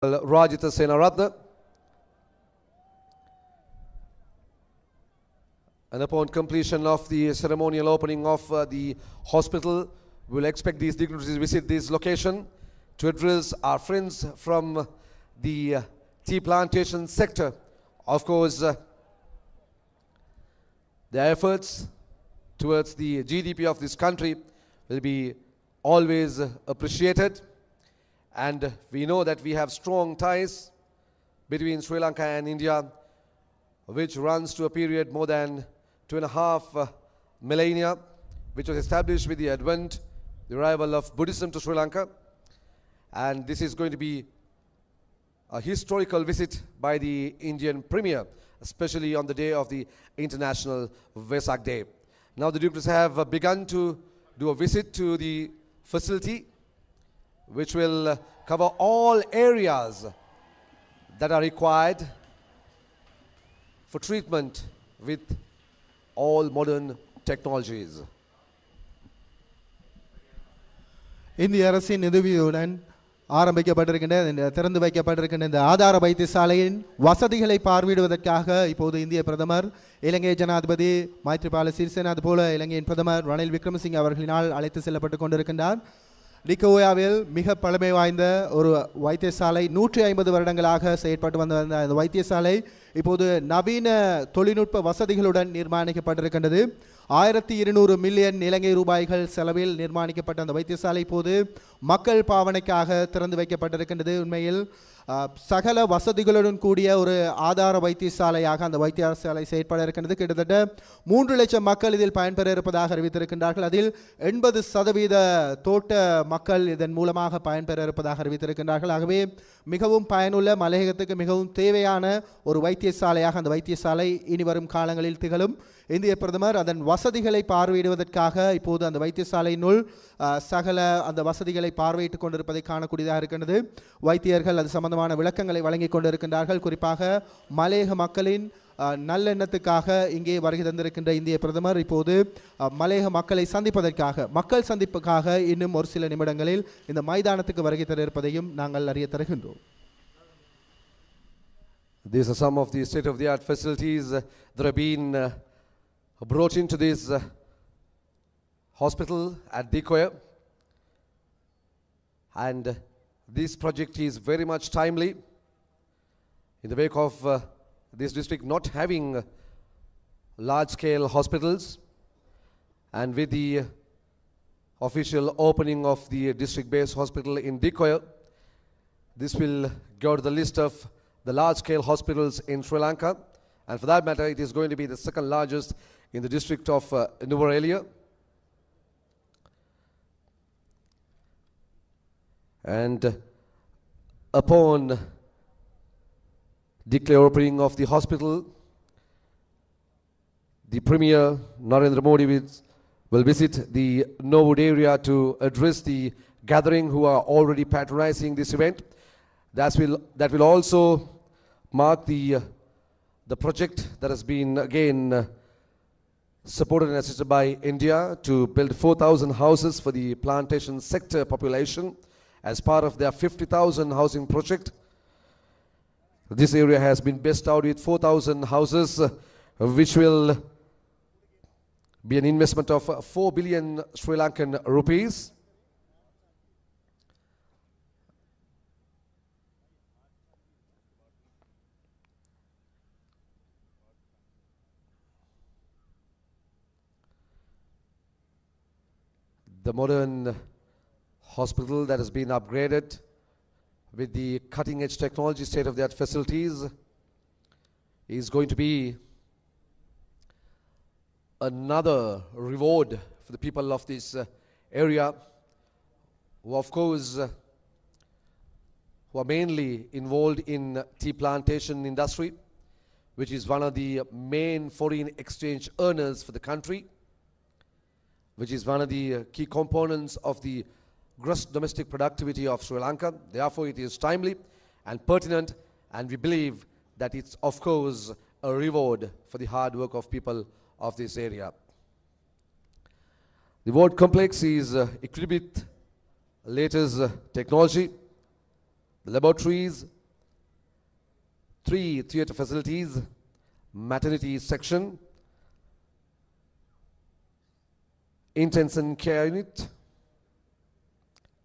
Rajitha Senaratne. And upon completion of the ceremonial opening of the hospital, we will expect these dignitaries to visit this location to address our friends from the tea plantation sector. Of course, their efforts towards the GDP of this country will be always appreciated. And we know that we have strong ties between Sri Lanka and India, which runs to a period more than 2.5 millennia, which was established with the advent, the arrival of Buddhism to Sri Lanka. And this is going to be a historical visit by the Indian Premier, especially on the day of the International Vesak Day. Now the dignitaries have begun to do a visit to the facility, which will cover all areas that are required for treatment with all modern technologies. இந்திய அரசின் உதவியுடன் ஆரம்பிக்கப்பட்டிருக்கின்ற திறந்து வைக்கப்பட்டிருக்கின்ற இந்த ஆதார வைத்தியசாலையின் வசதிகளை பார்வையிடுவதற்காக இப்போது இந்திய பிரதமர், இலங்கை ஜனாதிபதி மைத்ரிபால சிறிசேனா, அதுபோல இலங்கையின் பிரதமர் ரணில் விக்ரமசிங்கே அவர்களினால் அழைத்து செல்லப்பட்டு கொண்டிருக்கின்றார். டிகோயாவில் மிக பழமை வாய்ந்த ஒரு வைத்தியசாலை, 150 வருடங்களாக செயற்பட்டு வந்த இந்த வைத்தியசாலை இப்போது நவீன தொழில்நுட்ப வசதிகளுடன் நிர்மாணிக்கப்பட்டிருக்கின்றது. 1200 மில்லியன் இலங்கை ரூபாய்கள் செலவில் நிர்மாணிக்கப்பட்ட அந்த வைத்தியசாலை இப்போது மக்கள் பாவனைக்காக திறந்து வைக்கப்பட்டிருக்கின்றது. உண்மையில் சகல வசதிகளுடன் கூடிய ஒரு ஆதார வைத்தியசாலையாக அந்த வைத்தியசாலை செயற்பட இருக்கின்றது. கிட்டத்தட்ட 3 லட்சம் மக்கள் இதில் பயன்பெற இருப்பதாக அறிவித்திருக்கின்றார்கள். அதில் 80% தோட்ட மக்கள் இதன் மூலமாக பயன்பெற இருப்பதாக அறிவித்திருக்கின்றார்கள். ஆகவே மிகவும் பயனுள்ள, மலையகத்துக்கு மிகவும் தேவையான ஒரு வைத்தியசாலையாக அந்த வைத்தியசாலை இனி வரும் காலங்களில் திகழும். இந்திய பிரதமர் அதன் வசதிகளை பார்வையிடுவதற்காக இப்போது அந்த வைத்தியசாலையினுள் சகல அந்த வசதிகளை பார்வையிட்டுக் கொண்டிருப்பதை காணக்கூடியதாக இருக்கின்றது. வைத்தியர்கள் அது சம்பந்தமான விளக்கங்களை வழங்கி கொண்டிருக்கின்றார்கள். குறிப்பாக மலையக மக்களின் நல்லெண்ணத்துக்காக இங்கே வருகை தந்திருக்கின்ற இந்திய பிரதமர் இப்போது மலையக மக்களை சந்திப்பதற்காக, மக்கள் சந்திப்புக்காக இன்னும் ஒரு சில நிமிடங்களில் இந்த மைதானத்துக்கு வருகை தர இருப்பதையும் நாங்கள் அறிய தருகின்றோம். These are some of the state-of-the-art facilities that have been brought into this hospital at Dikoya, and this project is very much timely in the wake of this district not having large-scale hospitals, and with the official opening of the district-based hospital in Dikoya, this will go to the list of the large-scale hospitals in Sri Lanka, and for that matter it is going to be the second largest in the district of Nuwara. And upon declaring opening of the hospital, the Premier Narendra Modi will visit the Nowood area to address the gathering who are already patronizing this event. That will also mark the project that has been again supported and assisted by India to build 4,000 houses for the plantation sector population as part of their 50,000 housing project. This area has been bestowed with 4,000 houses, which will be an investment of 4 billion Sri Lankan rupees. The modern hospital that has been upgraded with the cutting-edge technology, state-of-the-art facilities, is going to be another reward for the people of this area, who of course who are mainly involved in tea plantation industry, which is one of the main foreign exchange earners for the country, which is one of the key components of the gross domestic productivity of Sri Lanka. Therefore, it is timely and pertinent, and we believe that it's of course a reward for the hard work of people of this area. The ward complex is equipped with latest technology laboratories, 3 theatre facilities, maternity section, intensive care unit,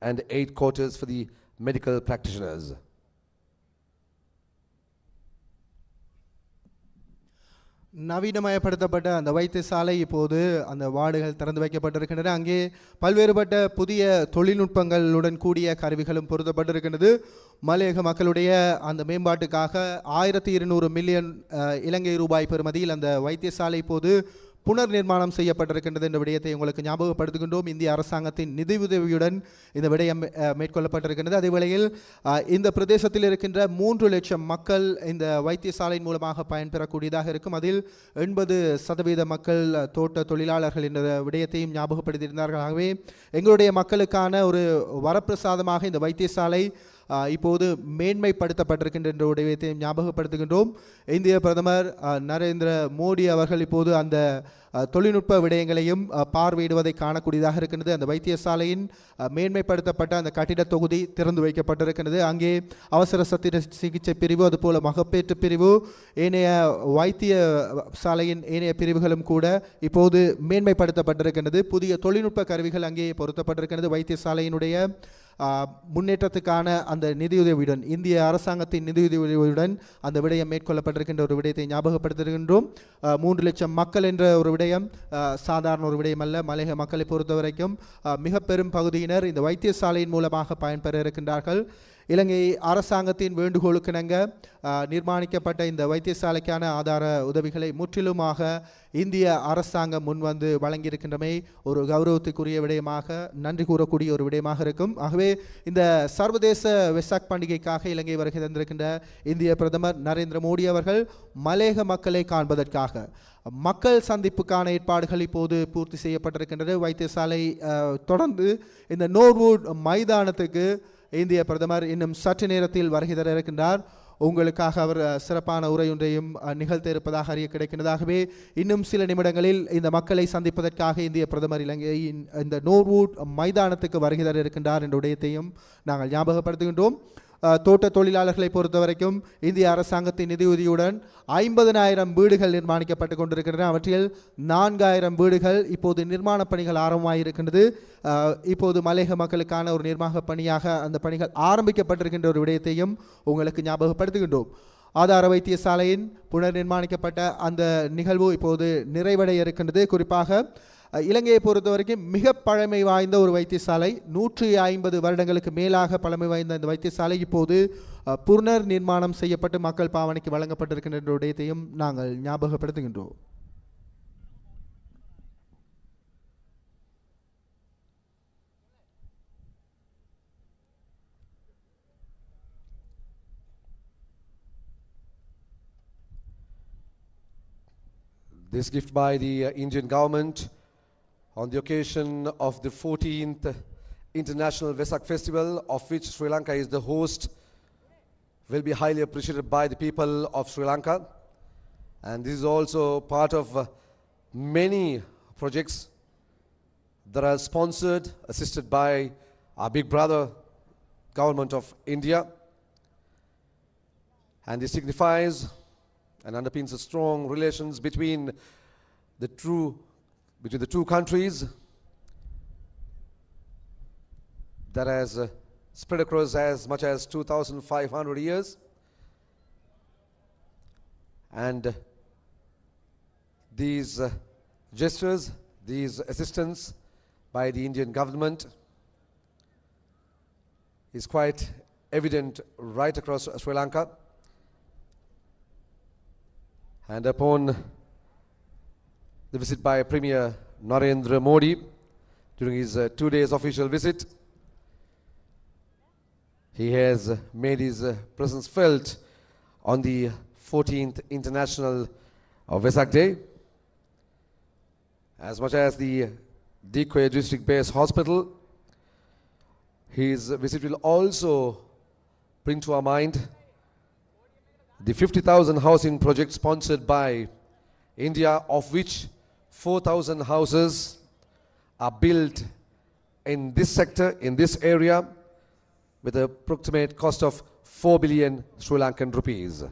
and 8 quarters for the medical practitioners. நவீனமயப்படுத்தப்பட்ட அந்த வைத்தியசாலை இப்போது அந்த வார்டுகள் திறந்து வைக்கப்பட்டிருக்கின்றன. அங்கே பல்வேறுபட்ட புதிய தொழில்நுட்பங்களுடன் கூடிய கருவிகளும் பொருத்தப்பட்டிருக்கின்றது. மலையக மக்களுடைய அந்த மேம்பாட்டுக்காக 1200 மில்லியன் இலங்கை ரூபாய் பெறுமதியில் அந்த வைத்தியசாலை இப்போது புனர் நிர்மாணம் செய்யப்பட்டிருக்கின்றது என்ற விடயத்தை உங்களுக்கு ஞாபகப்படுத்துகின்றோம். இந்திய அரசாங்கத்தின் நிதியுதவியுடன் இந்த விடயம் மேற்கொள்ளப்பட்டிருக்கின்றது. அதே வேளையில் இந்த பிரதேசத்தில் இருக்கின்ற 3 லட்சம் மக்கள் இந்த வைத்தியசாலையின் மூலமாக பயன்பெறக்கூடியதாக இருக்கும். அதில் 80% மக்கள் தோட்ட தொழிலாளர்கள் என்ற விடயத்தையும் ஞாபகப்படுத்தியிருந்தார்கள். ஆகவே எங்களுடைய மக்களுக்கான ஒரு வரப்பிரசாதமாக இந்த வைத்தியசாலை இப்போது மேன்மைப்படுத்தப்பட்டிருக்கின்ற என்ற விடயத்தையும் ஞாபகப்படுத்துகின்றோம். இந்திய பிரதமர் நரேந்திர மோடி அவர்கள் இப்போது அந்த தொழில்நுட்ப விடயங்களையும் பார்வையிடுவதை காணக்கூடியதாக இருக்கின்றது. அந்த வைத்தியசாலையின் மேன்மைப்படுத்தப்பட்ட அந்த கட்டிட தொகுதி திறந்து வைக்கப்பட்டிருக்கின்றது. அங்கே அவசர சத்திர சிகிச்சை பிரிவு, அதுபோல மகப்பேற்று பிரிவு, ஏனைய வைத்திய சாலையின் ஏனைய பிரிவுகளும் கூட இப்போது மேன்மைப்படுத்தப்பட்டிருக்கின்றது. புதிய தொழில்நுட்ப கருவிகள் அங்கே பொருத்தப்பட்டிருக்கின்றது. வைத்தியசாலையினுடைய முன்னேற்றத்துக்கான அந்த நிதியுதவியுடன், இந்திய அரசாங்கத்தின் நிதியுதவியுடன் அந்த விடயம் மேற்கொள்ளப்பட்டிருக்கின்ற ஒரு விடயத்தை ஞாபகப்படுத்துகின்றோம். 3 லட்சம் மக்கள் என்ற ஒரு விடயம் சாதாரண ஒரு விடயம் அல்ல. மலையக மக்களை பொறுத்த வரைக்கும் மிக பெரும் பகுதியினர் இந்த வைத்தியசாலையின் மூலமாக பயன்பெற இருக்கின்றார்கள். இலங்கை அரசாங்கத்தின் வேண்டுகோளுக்கிணங்க நிர்மாணிக்கப்பட்ட இந்த வைத்தியசாலைக்கான ஆதார உதவிகளை முற்றிலுமாக இந்திய அரசாங்கம் முன்வந்து வழங்கியிருக்கின்றமை ஒரு கௌரவத்துக்குரிய விடயமாக, நன்றி கூறக்கூடிய ஒரு விடயமாக இருக்கும். ஆகவே இந்த சர்வதேச வெசாக் பண்டிகைக்காக இலங்கை வருகை தந்திருக்கின்ற இந்திய பிரதமர் நரேந்திர மோடி அவர்கள் மலையக மக்களை காண்பதற்காக மக்கள் சந்திப்புக்கான ஏற்பாடுகள் இப்போது பூர்த்தி செய்யப்பட்டிருக்கின்றது. வைத்தியசாலை தொடர்ந்து இந்த நோர்வுட் மைதானத்துக்கு இந்திய பிரதமர் இன்னும் சற்று நேரத்தில் வருகை தர இருக்கின்றார். உங்களுக்காக அவர் சிறப்பான உரை ஒன்றையும் நிகழ்த்த இருப்பதாக அறிய கிடைக்கின்றதாகவே இன்னும் சில நிமிடங்களில் இந்த மக்களை சந்திப்பதற்காக இந்திய பிரதமர் இலங்கையின் இந்த நோர்வுட் மைதானத்துக்கு வருகை தர இருக்கின்றார் என்ற விடயத்தையும் நாங்கள் ஞாபகப்படுத்துகின்றோம். தோட்ட தொழிலாளர்களை பொறுத்த வரைக்கும் இந்திய அரசாங்கத்தின் நிதியுதவியுடன் 50,000 வீடுகள் நிர்மாணிக்கப்பட்டு கொண்டிருக்கின்றன. அவற்றில் 4,000 வீடுகள் இப்போது நிர்மாண பணிகள் ஆரம்பமாகியிருக்கின்றது. இப்போது மலையக மக்களுக்கான ஒரு நிர்வாக பணியாக அந்த பணிகள் ஆரம்பிக்கப்பட்டிருக்கின்ற ஒரு விடயத்தையும் உங்களுக்கு ஞாபகப்படுத்துகின்றோம். ஆதார வைத்தியசாலையின் புனர் நிர்மாணிக்கப்பட்ட அந்த நிகழ்வு இப்போது நிறைவடைய இருக்கின்றது. குறிப்பாக இலங்கையை பொறுத்த வரைக்கும் மிக பழமை வாய்ந்த ஒரு வைத்தியசாலை, 150 வருடங்களுக்கு மேலாக பழமை வாய்ந்த இந்த வைத்தியசாலை இப்போது புனர் நிர்மாணம் செய்யப்பட்டு மக்கள் பாவனைக்கு வழங்கப்பட்டிருக்கின்ற விடயத்தையும் நாங்கள் ஞாபகப்படுத்துகின்றோம். This gift by the Indian government on the occasion of the 14th International Vesak Festival, of which Sri Lanka is the host, will be highly appreciated by the people of Sri Lanka. And this is also part of many projects that are sponsored, assisted by our big brother, Government of India. And this signifies and underpins the strong relations between the two countries that has spread across as much as 2,500 years. And these gestures, these assistance by the Indian government is quite evident right across Sri Lanka. And upon the visit by Premier Narendra Modi during his 2 days official visit, he has made his presence felt on the 14th International Vesak Day. As much as the Decoy district-based hospital, his visit will also bring to our mind the 50,000 housing project sponsored by India, of which 4,000 houses are built in this sector, in this area, with an approximate cost of 4 billion Sri Lankan rupees.